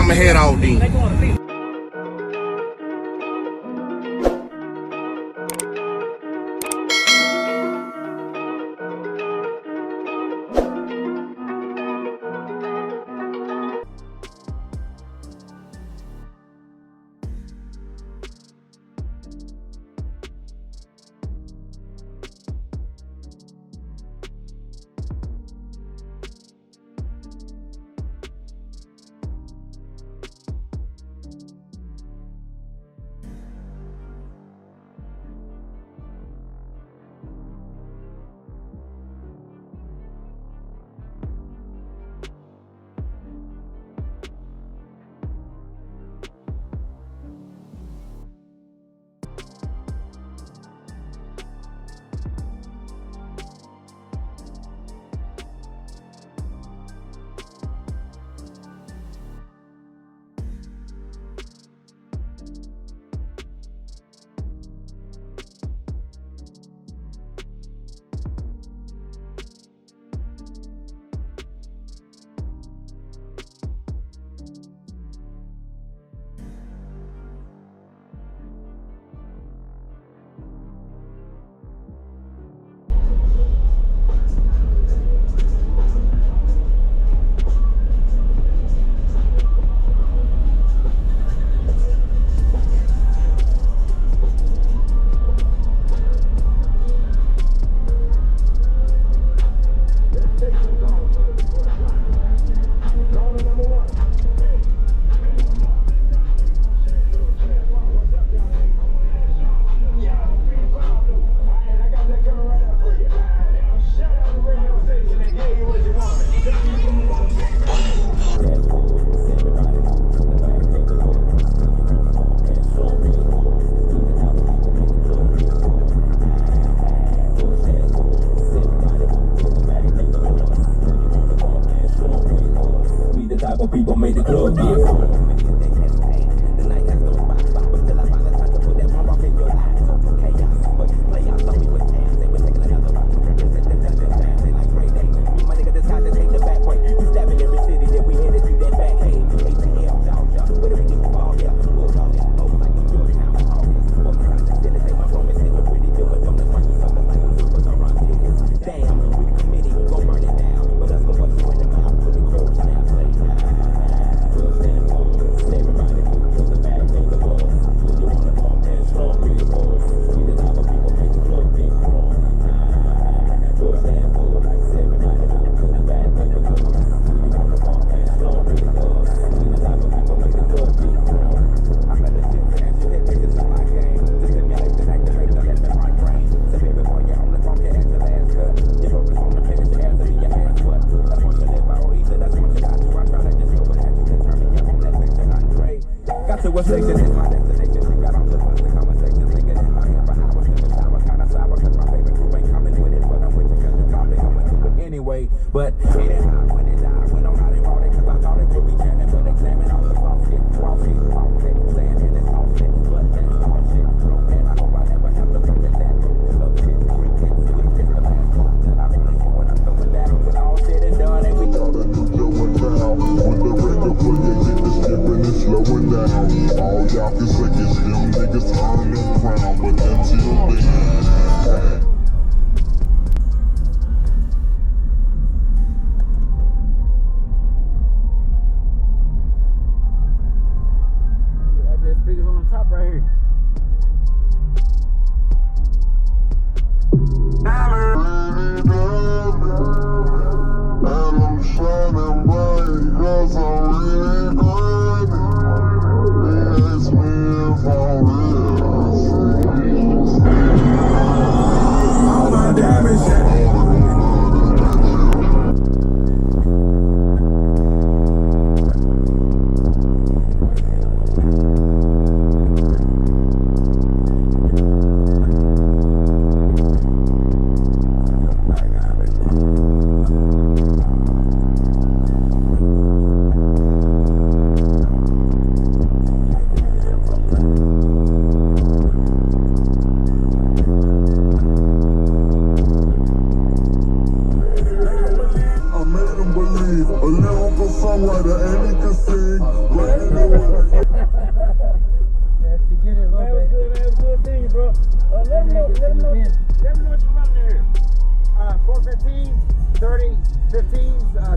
I'ma head out then.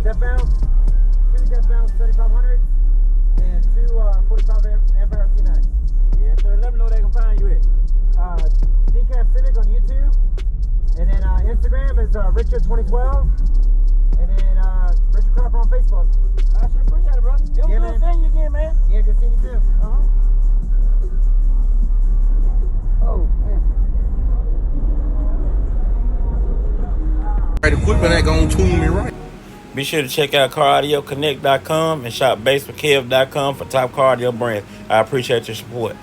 depth bounce, 2 depth bounce 7500s, and 2 45 ampere C-Max. Yeah, so let them know they can find you at. Decaf Civic on YouTube, and then Instagram is Richard2012, and then Richard Cropper on Facebook. I sure appreciate it, bro. It was Yeah, good man. seeing you again, man. Yeah, good seeing you too. Oh, man. Right, equipment ain't gonna tune me right. Be sure to check out CarAudioConnect.com and shop BASSWITHKEV.com for top car audio brands. I appreciate your support.